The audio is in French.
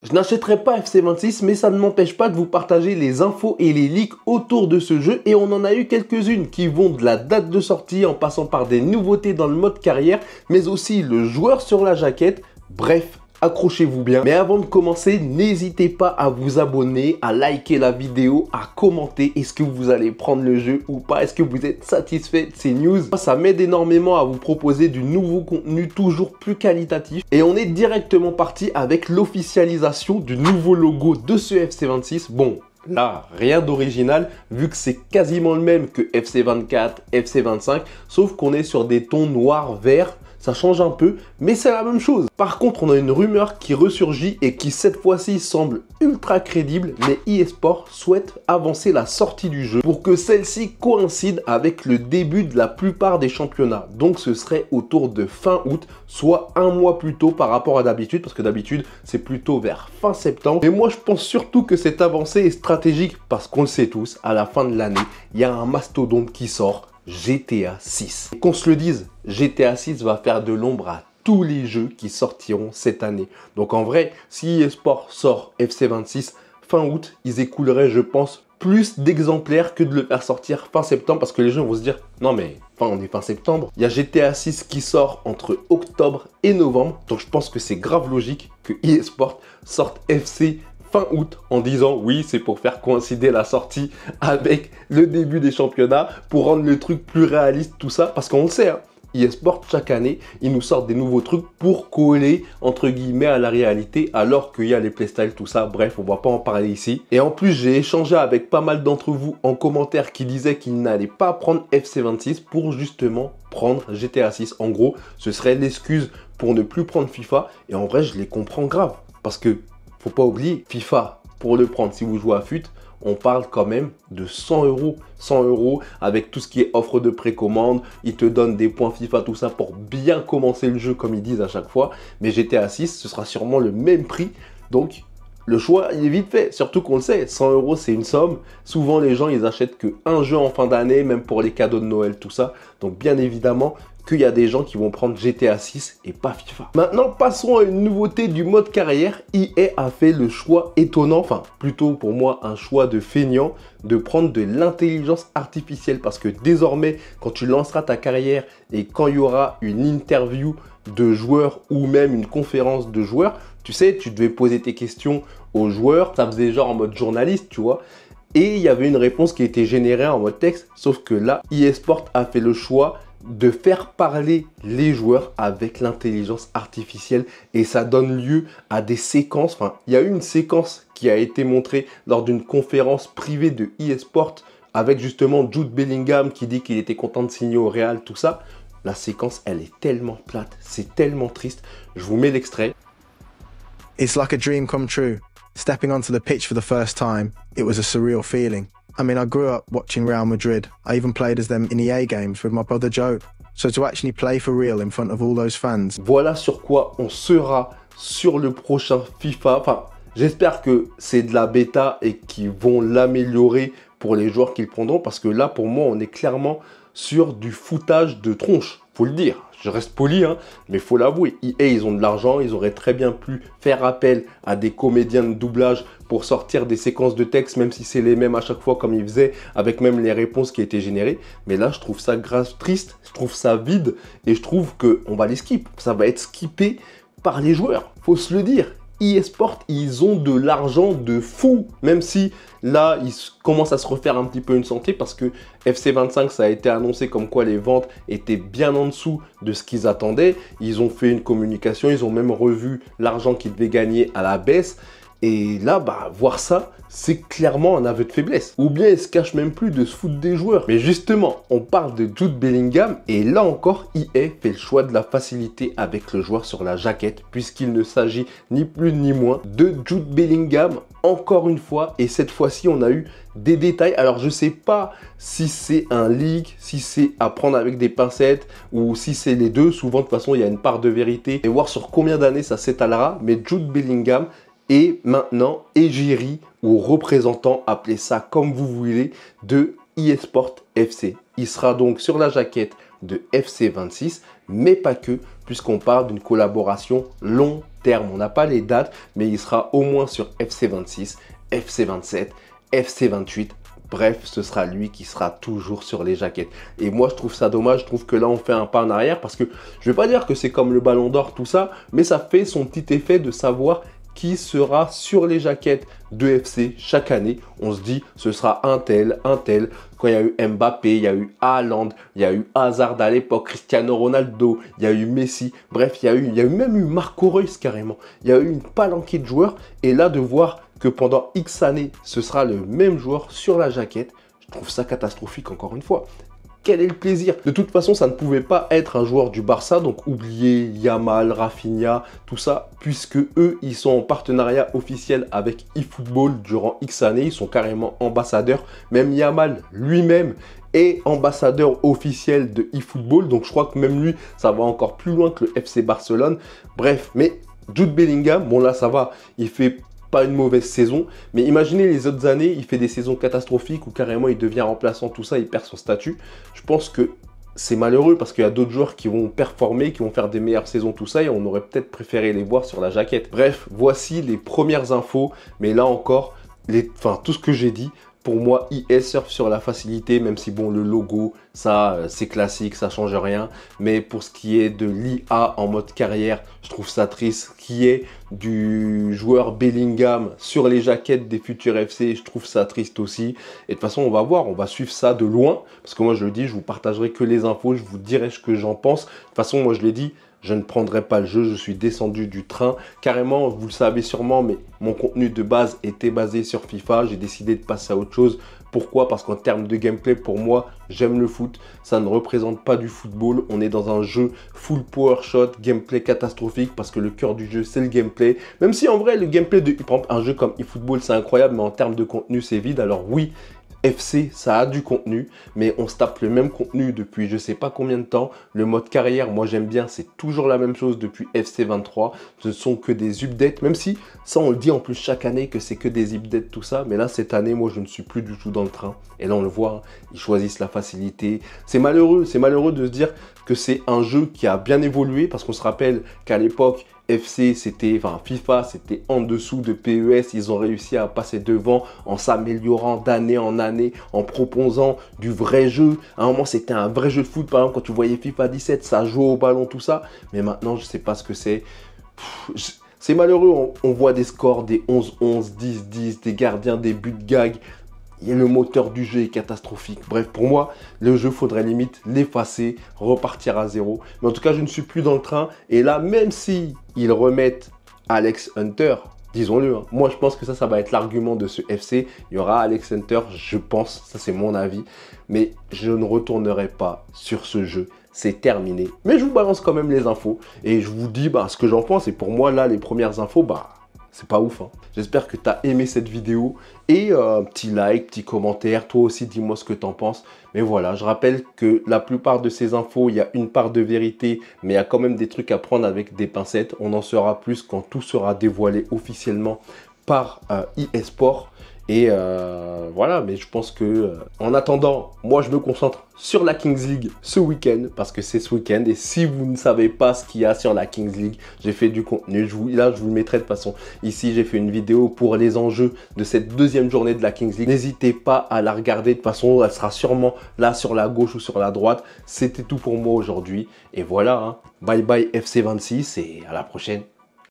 Je n'achèterai pas FC26, mais ça ne m'empêche pas de vous partager les infos et les leaks autour de ce jeu. Et on en a eu quelques-unes qui vont de la date de sortie en passant par des nouveautés dans le mode carrière, mais aussi le joueur sur la jaquette. Bref, accrochez-vous bien. Mais avant de commencer, n'hésitez pas à vous abonner, à liker la vidéo, à commenter. Est-ce que vous allez prendre le jeu ou pas? Est-ce que vous êtes satisfait de ces news? Ça m'aide énormément à vous proposer du nouveau contenu toujours plus qualitatif. Et on est directement parti avec l'officialisation du nouveau logo de ce FC26. Bon, là, rien d'original, vu que c'est quasiment le même que FC24, FC25, sauf qu'on est sur des tons noirs-verts. Ça change un peu, mais c'est la même chose. Par contre, on a une rumeur qui ressurgit et qui cette fois-ci semble ultra crédible. Les eSports souhaitent avancer la sortie du jeu pour que celle-ci coïncide avec le début de la plupart des championnats. Donc ce serait autour de fin août, soit un mois plus tôt par rapport à d'habitude, parce que d'habitude c'est plutôt vers fin septembre. Et moi je pense surtout que cette avancée est stratégique parce qu'on le sait tous, à la fin de l'année, il y a un mastodonte qui sort. GTA 6. Qu'on se le dise, GTA 6 va faire de l'ombre à tous les jeux qui sortiront cette année. Donc en vrai, si eSport sort FC26 fin août, ils écouleraient, je pense, plus d'exemplaires que de le faire sortir fin septembre parce que les gens vont se dire non mais on est fin septembre. Il y a GTA 6 qui sort entre octobre et novembre. Donc je pense que c'est grave logique que eSport sorte FC fin août en disant oui c'est pour faire coïncider la sortie avec le début des championnats pour rendre le truc plus réaliste tout ça parce qu'on le sait hein, eSport chaque année ils nous sortent des nouveaux trucs pour coller entre guillemets à la réalité alors qu'il y a les playstyles tout ça, bref on va pas en parler ici. Et en plus j'ai échangé avec pas mal d'entre vous en commentaire qui disaient qu'ils n'allaient pas prendre FC26 pour justement prendre GTA 6. En gros ce serait l'excuse pour ne plus prendre FIFA et en vrai je les comprends grave parce que faut pas oublier, FIFA, pour le prendre, si vous jouez à FUT, on parle quand même de 100 €. 100 € avec tout ce qui est offre de précommande. Ils te donnent des points FIFA, tout ça pour bien commencer le jeu comme ils disent à chaque fois. Mais GTA 6, ce sera sûrement le même prix. Donc, le choix, il est vite fait. Surtout qu'on le sait, 100 €, c'est une somme. Souvent, les gens, ils achètent qu'un jeu en fin d'année, même pour les cadeaux de Noël, tout ça. Donc, bien évidemment, qu'il y a des gens qui vont prendre GTA 6 et pas FIFA. Maintenant, passons à une nouveauté du mode carrière. EA a fait le choix étonnant, enfin plutôt pour moi un choix de feignant, de prendre de l'intelligence artificielle parce que désormais, quand tu lanceras ta carrière et quand il y aura une interview de joueurs ou même une conférence de joueurs, tu sais, tu devais poser tes questions aux joueurs, ça faisait genre en mode journaliste, tu vois. Et il y avait une réponse qui était générée en mode texte, sauf que là, eSport a fait le choix de faire parler les joueurs avec l'intelligence artificielle et ça donne lieu à des séquences. Enfin, il y a eu une séquence qui a été montrée lors d'une conférence privée de eSport avec justement Jude Bellingham qui dit qu'il était content de signer au Real, tout ça. La séquence, elle est tellement plate, c'est tellement triste. Je vous mets l'extrait. It's like a dream come true. Stepping onto the pitch for the first time, it was a surreal feeling. I mean, I grew up watching Real Madrid. I even played as them in EA games with my brother Joe. So to actually play for real in front of all those fans. Voilà sur quoi on sera sur le prochain FIFA. Enfin, j'espère que c'est de la bêta et qu'ils vont l'améliorer pour les joueurs qu'ils prendront. Parce que là, pour moi, on est clairement sur du foutage de tronche. Faut le dire. Je reste poli, hein, mais faut l'avouer. EA, ils ont de l'argent. Ils auraient très bien pu faire appel à des comédiens de doublage pour sortir des séquences de texte, même si c'est les mêmes à chaque fois comme ils faisaient, avec même les réponses qui étaient générées. Mais là, je trouve ça grave triste, je trouve ça vide, et je trouve qu'on va les skip. Ça va être skippé par les joueurs, faut se le dire. eSport, ils ont de l'argent de fou, même si là, ils commencent à se refaire un petit peu une santé parce que FC25, ça a été annoncé comme quoi les ventes étaient bien en dessous de ce qu'ils attendaient. Ils ont fait une communication, ils ont même revu l'argent qu'ils devaient gagner à la baisse. Et là, bah, voir ça, c'est clairement un aveu de faiblesse. Ou bien, il se cache même plus de se foutre des joueurs. Mais justement, on parle de Jude Bellingham et là encore, EA fait le choix de la facilité avec le joueur sur la jaquette puisqu'il ne s'agit ni plus ni moins de Jude Bellingham encore une fois. Et cette fois-ci, on a eu des détails. Alors, je sais pas si c'est un leak, si c'est à prendre avec des pincettes ou si c'est les deux. Souvent, de toute façon, il y a une part de vérité et voir sur combien d'années ça s'étalera. Mais Jude Bellingham et maintenant égérie ou représentant, appelez ça comme vous voulez, de eSport FC. Il sera donc sur la jaquette de FC26, mais pas que, puisqu'on parle d'une collaboration long terme. On n'a pas les dates, mais il sera au moins sur FC26, FC27, FC28. Bref, ce sera lui qui sera toujours sur les jaquettes. Et moi, je trouve ça dommage. Je trouve que là, on fait un pas en arrière parce que je ne vais pas dire que c'est comme le Ballon d'Or, tout ça, mais ça fait son petit effet de savoir qui sera sur les jaquettes de FC chaque année. On se dit, ce sera un tel, un tel. Quand il y a eu Mbappé, il y a eu Haaland, il y a eu Hazard à l'époque, Cristiano Ronaldo, il y a eu Messi. Bref, il y a même eu Marco Reus carrément. Il y a eu une palanquée de joueurs. Et là, de voir que pendant X années, ce sera le même joueur sur la jaquette, je trouve ça catastrophique encore une fois. Quel est le plaisir? De toute façon, ça ne pouvait pas être un joueur du Barça, donc oubliez Yamal, Rafinha, tout ça, puisque eux, ils sont en partenariat officiel avec eFootball durant X années, ils sont carrément ambassadeurs. Même Yamal lui-même est ambassadeur officiel de eFootball, donc je crois que même lui, ça va encore plus loin que le FC Barcelone. Bref, mais Jude Bellingham, bon là ça va, il fait pas une mauvaise saison, mais imaginez les autres années, il fait des saisons catastrophiques où carrément il devient remplaçant, tout ça, il perd son statut. Je pense que c'est malheureux parce qu'il y a d'autres joueurs qui vont performer, qui vont faire des meilleures saisons, tout ça, et on aurait peut-être préféré les voir sur la jaquette. Bref, voici les premières infos, mais là encore, tout ce que j'ai dit, pour moi, EA surfe sur la facilité, même si bon, le logo, ça, c'est classique, ça change rien. Mais pour ce qui est de l'IA en mode carrière, je trouve ça triste. Qui est du joueur Bellingham sur les jaquettes des futurs FC, je trouve ça triste aussi. Et de toute façon, on va voir, on va suivre ça de loin. Parce que moi, je le dis, je vous partagerai que les infos, je vous dirai ce que j'en pense. De toute façon, moi, je l'ai dit, je ne prendrai pas le jeu, je suis descendu du train. Carrément, vous le savez sûrement, mais mon contenu de base était basé sur FIFA. J'ai décidé de passer à autre chose. Pourquoi? Parce qu'en termes de gameplay, pour moi, j'aime le foot. Ça ne représente pas du football. On est dans un jeu full power shot, gameplay catastrophique, parce que le cœur du jeu, c'est le gameplay. Même si en vrai, le gameplay de par exemple, un jeu comme eFootball, c'est incroyable, mais en termes de contenu, c'est vide. Alors oui, FC, ça a du contenu, mais on se tape le même contenu depuis je sais pas combien de temps. Le mode carrière, moi j'aime bien, c'est toujours la même chose depuis FC 23. Ce ne sont que des updates, même si ça on le dit en plus chaque année que c'est que des updates tout ça. Mais là cette année, moi je ne suis plus du tout dans le train. Et là on le voit, hein, ils choisissent la facilité. C'est malheureux de se dire que c'est un jeu qui a bien évolué parce qu'on se rappelle qu'à l'époque, FIFA, c'était en dessous de PES. Ils ont réussi à passer devant en s'améliorant d'année en année, en proposant du vrai jeu. À un moment, c'était un vrai jeu de foot. Par exemple, quand tu voyais FIFA 17, ça jouait au ballon, tout ça. Mais maintenant, je ne sais pas ce que c'est. C'est malheureux. On voit des scores, des 11-11, 10-10, des gardiens, des buts de gag. Et le moteur du jeu est catastrophique. Bref, pour moi, le jeu, faudrait limite l'effacer, repartir à zéro. Mais en tout cas, je ne suis plus dans le train. Et là, même si ils remettent Alex Hunter, disons-le, hein, moi je pense que ça va être l'argument de ce FC. Il y aura Alex Hunter, je pense, ça c'est mon avis. Mais je ne retournerai pas sur ce jeu. C'est terminé. Mais je vous balance quand même les infos. Et je vous dis ce que j'en pense. Et pour moi, là, les premières infos, c'est pas ouf. Hein. J'espère que tu as aimé cette vidéo. Et petit like, petit commentaire. Toi aussi, dis-moi ce que tu en penses. Mais voilà, je rappelle que la plupart de ces infos, il y a une part de vérité. Mais il y a quand même des trucs à prendre avec des pincettes. On en saura plus quand tout sera dévoilé officiellement par EA Sport. Et voilà, mais je pense que en attendant, moi je me concentre sur la Kings League ce week-end parce que c'est ce week-end. Et si vous ne savez pas ce qu'il y a sur la Kings League, j'ai fait du contenu. Là, je vous le mettrai de toute façon. Ici, j'ai fait une vidéo pour les enjeux de cette deuxième journée de la Kings League. N'hésitez pas à la regarder. De toute façon, elle sera sûrement là sur la gauche ou sur la droite. C'était tout pour moi aujourd'hui. Et voilà, hein. Bye bye FC26 et à la prochaine.